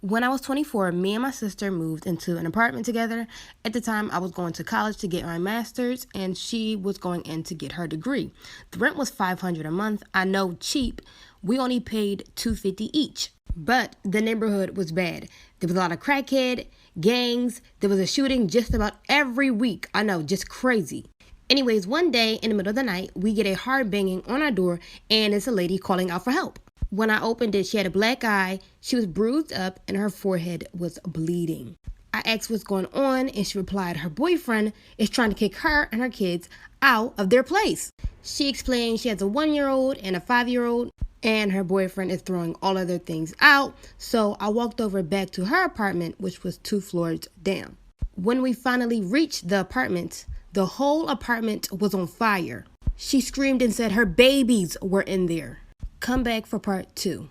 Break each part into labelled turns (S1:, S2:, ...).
S1: When I was 24, me and my sister moved into an apartment together. At the time, I was going to college to get my master's, and she was going in to get her degree. The rent was $500 a month. I know, cheap. We only paid $250 each. But the neighborhood was bad. There was a lot of crackhead, gangs. There was a shooting just about every week. I know, just crazy. Anyways, one day in the middle of the night, we get a hard banging on our door, and it's a lady calling out for help. When I opened it, she had a black eye, she was bruised up, and her forehead was bleeding. I asked what's going on, and she replied her boyfriend is trying to kick her and her kids out of their place. She explained she has a 1-year-old and a 5-year-old, and her boyfriend is throwing all of their things out, so I walked over back to her apartment, which was 2 floors down. When we finally reached the apartment, the whole apartment was on fire. She screamed and said her babies were in there. Come back for part 2.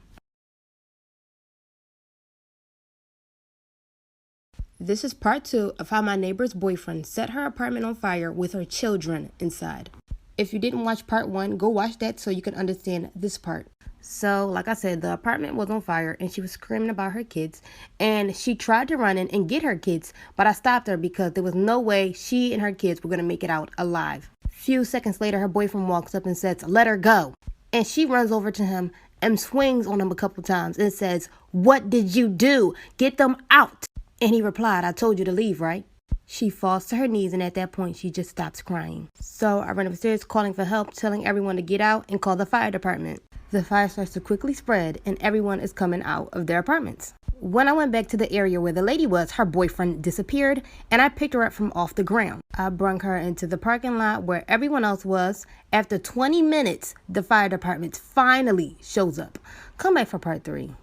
S1: This is part 2 of how my neighbor's boyfriend set her apartment on fire with her children inside. If you didn't watch part 1, go watch that so you can understand this part. So, like I said, the apartment was on fire and she was screaming about her kids. And she tried to run in and get her kids, but I stopped her because there was no way she and her kids were going to make it out alive. Few seconds later, her boyfriend walks up and says, "Let her go." And she runs over to him and swings on him a couple times and says, "What did you do? Get them out." And he replied, "I told you to leave, right?" She falls to her knees, and at that point, she just stops crying. So I run upstairs calling for help, telling everyone to get out and call the fire department. The fire starts to quickly spread, and everyone is coming out of their apartments. When I went back to the area where the lady was, her boyfriend disappeared, and I picked her up from off the ground. I brung her into the parking lot where everyone else was. After 20 minutes, the fire department finally shows up. Come back for part 3.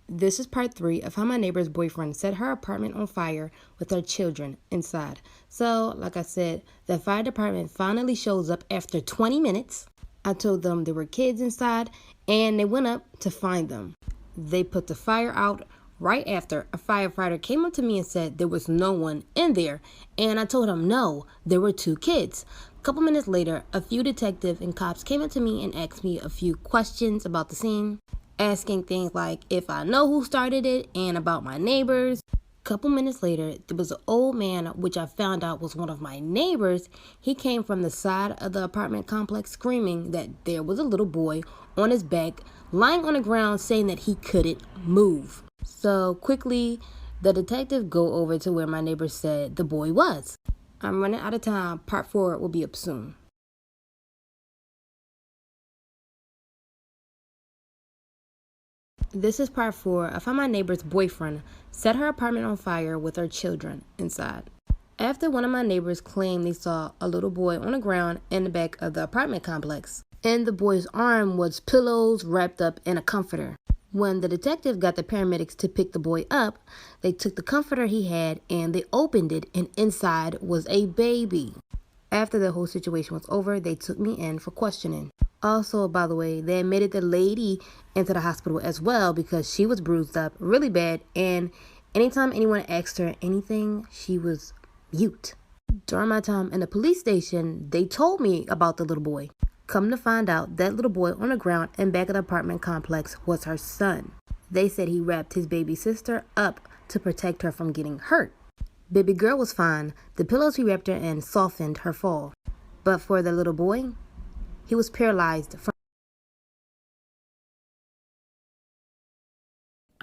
S1: This is part 3 of how my neighbor's boyfriend set her apartment on fire with her children inside. So, like I said, the fire department finally shows up after 20 minutes. I told them there were kids inside, and they went up to find them. They put the fire out. Right after, a firefighter came up to me and said there was no one in there, and I told him no, there were 2 kids. A couple minutes later, a few detectives and cops came up to me and asked me a few questions about the scene, asking things like if I know who started it and about my neighbors. Couple minutes later, there was an old man, which I found out was one of my neighbors. He came from the side of the apartment complex screaming that there was a little boy on his back, lying on the ground, saying that he couldn't move. So quickly, the detective go over to where my neighbor said the boy was. I'm running out of time. Part 4 will be up soon. This is part 4 of how my neighbor's boyfriend set her apartment on fire with her children inside. After one of my neighbors claimed they saw a little boy on the ground in the back of the apartment complex, and the boy's arm was pillows wrapped up in a comforter. When the detective got the paramedics to pick the boy up, they took the comforter he had and they opened it, and inside was a baby. After the whole situation was over, they took me in for questioning. Also, by the way, they admitted the lady into the hospital as well because she was bruised up really bad, and anytime anyone asked her anything, she was mute. During my time in the police station, they told me about the little boy. Come to find out, that little boy on the ground in back of the apartment complex was her son. They said he wrapped his baby sister up to protect her from getting hurt. Baby girl was fine. The pillows he wrapped her in softened her fall. But for the little boy, he was paralyzed from...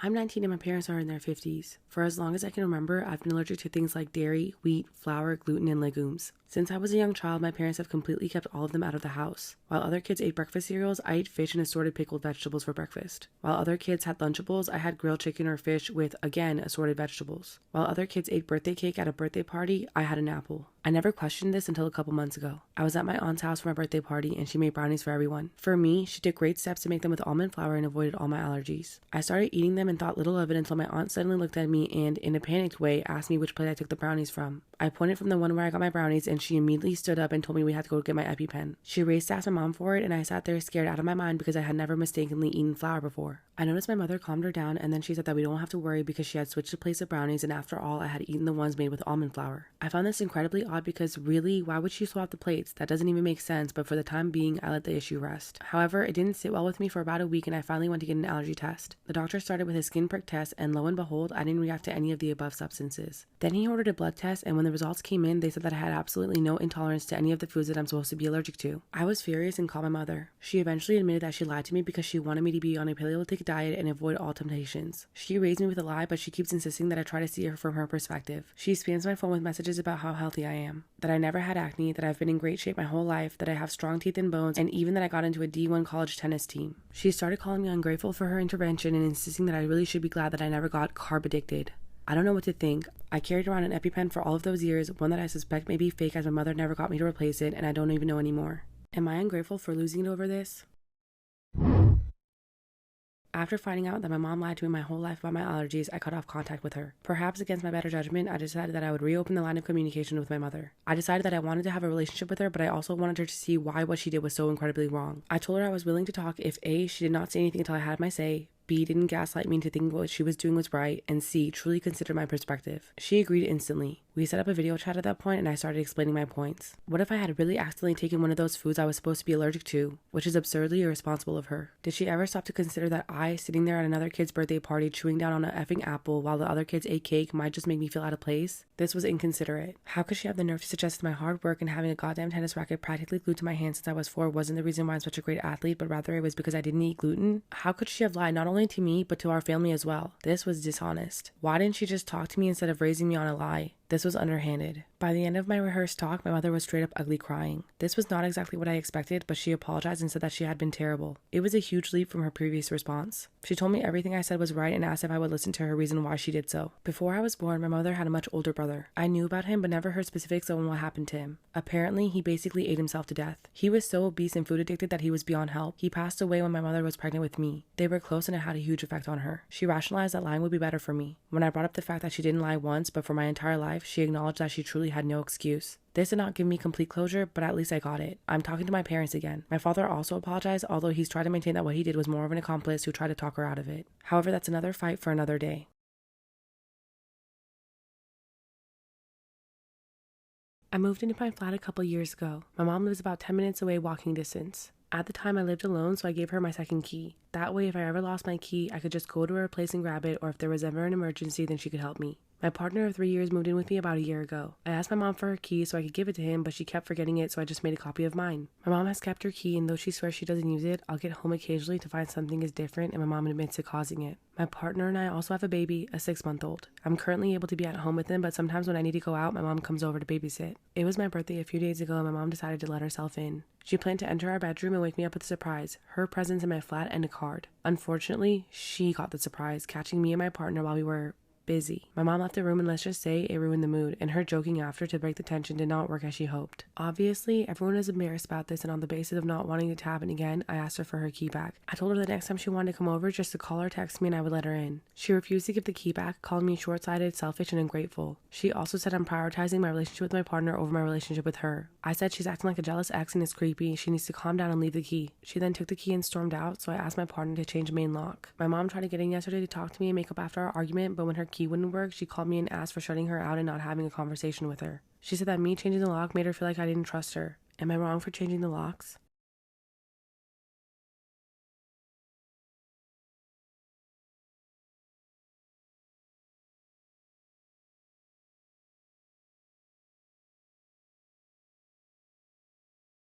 S2: I'm 19 and my parents are in their 50s. For as long as I can remember, I've been allergic to things like dairy, wheat, flour, gluten, and legumes. Since I was a young child, my parents have completely kept all of them out of the house. While other kids ate breakfast cereals, I ate fish and assorted pickled vegetables for breakfast. While other kids had Lunchables, I had grilled chicken or fish with, again, assorted vegetables. While other kids ate birthday cake at a birthday party, I had an apple. I never questioned this until a couple months ago. I was at my aunt's house for my birthday party and she made brownies for everyone. For me, she took great steps to make them with almond flour and avoided all my allergies. I started eating them and thought little of it until my aunt suddenly looked at me and, in a panicked way, asked me which plate I took the brownies from. I pointed from the one where I got my brownies and she immediately stood up and told me we had to go get my EpiPen. She raced to ask my mom for it and I sat there scared out of my mind because I had never mistakenly eaten flour before. I noticed my mother calmed her down and then she said that we don't have to worry because she had switched the place of brownies and after all I had eaten the ones made with almond flour. I found this incredibly odd because really, why would she swap the plates? That doesn't even make sense, but for the time being, I let the issue rest. However, it didn't sit well with me for about a week and I finally went to get an allergy test. The doctor started with a skin prick test and lo and behold, I didn't react to any of the above substances. Then he ordered a blood test and when the results came in, they said that I had absolutely no intolerance to any of the foods that I'm supposed to be allergic to. I was furious and called my mother. She eventually admitted that she lied to me because she wanted me to be on a Paleolithic diet and avoid all temptations. She raised me with a lie, but she keeps insisting that I try to see her from her perspective. She spams my phone with messages about how healthy I am, that I never had acne, that I've been in great shape my whole life, that I have strong teeth and bones, and even that I got into a D1 college tennis team. She started calling me ungrateful for her intervention and insisting that I really should be glad that I never got carb addicted. I don't know what to think. I carried around an EpiPen for all of those years, one that I suspect may be fake as my mother never got me to replace it, and I don't even know anymore. Am I ungrateful for losing it over this? After finding out that my mom lied to me my whole life about my allergies, I cut off contact with her. Perhaps against my better judgment, I decided that I would reopen the line of communication with my mother. I decided that I wanted to have a relationship with her, but I also wanted her to see why what she did was so incredibly wrong. I told her I was willing to talk if A, she did not say anything until I had my say, B, didn't gaslight me into thinking what she was doing was right, and C, truly considered my perspective. She agreed instantly. We set up a video chat at that point and I started explaining my points. What if I had really accidentally taken one of those foods I was supposed to be allergic to, which is absurdly irresponsible of her? Did she ever stop to consider that I, sitting there at another kid's birthday party chewing down on an effing apple while the other kids ate cake, might just make me feel out of place? This was inconsiderate. How could she have the nerve to suggest that my hard work and having a goddamn tennis racket practically glued to my hand since I was 4 wasn't the reason why I'm such a great athlete, but rather it was because I didn't eat gluten? How could she have lied not only to me, but to our family as well? This was dishonest. Why didn't she just talk to me instead of raising me on a lie? This was underhanded. By the end of my rehearsed talk, my mother was straight up ugly crying. This was not exactly what I expected, but she apologized and said that she had been terrible. It was a huge leap from her previous response. She told me everything I said was right and asked if I would listen to her reason why she did so. Before I was born, my mother had a much older brother. I knew about him but never heard specifics on what happened to him. Apparently, he basically ate himself to death. He was so obese and food addicted that he was beyond help. He passed away when my mother was pregnant with me. They were close and it had a huge effect on her. She rationalized that lying would be better for me. When I brought up the fact that she didn't lie once, but for my entire life, she acknowledged that she truly had no excuse. This did not give me complete closure, but at least I got it. I'm talking to my parents again. My father also apologized, although he's tried to maintain that what he did was more of an accomplice who tried to talk her out of it. However, that's another fight for another day. I moved into my flat a couple years ago. My mom lives about 10 minutes away walking distance. At the time, I lived alone, so I gave her my second key. That way, if I ever lost my key, I could just go to her place and grab it, or if there was ever an emergency, then she could help me. My partner of 3 years moved in with me about a year ago. I asked my mom for her key so I could give it to him, but she kept forgetting it, so I just made a copy of mine. My mom has kept her key, and though she swears she doesn't use it, I'll get home occasionally to find something is different, and my mom admits to causing it. My partner and I also have a baby, a 6-month-old. I'm currently able to be at home with him, but sometimes when I need to go out, my mom comes over to babysit. It was my birthday a few days ago, and my mom decided to let herself in. She planned to enter our bedroom and wake me up with a surprise, her presence in my flat and a card. Unfortunately, she got the surprise, catching me and my partner while we were busy. My mom left the room and let's just say it ruined the mood, and her joking after to break the tension did not work as she hoped. Obviously, everyone was embarrassed about this, and on the basis of not wanting it to happen again, I asked her for her key back. I told her the next time she wanted to come over just to call or text me and I would let her in. She refused to give the key back, calling me short-sighted, selfish, and ungrateful. She also said I'm prioritizing my relationship with my partner over my relationship with her. I said she's acting like a jealous ex and is creepy. She needs to calm down and leave the key. She then took the key and stormed out, so I asked my partner to change main lock. My mom tried to get in yesterday to talk to me and make up after our argument, but when her key wouldn't work, she called me and asked for shutting her out and not having a conversation with her. She said that me changing the lock made her feel like I didn't trust her. Am I wrong for changing the locks?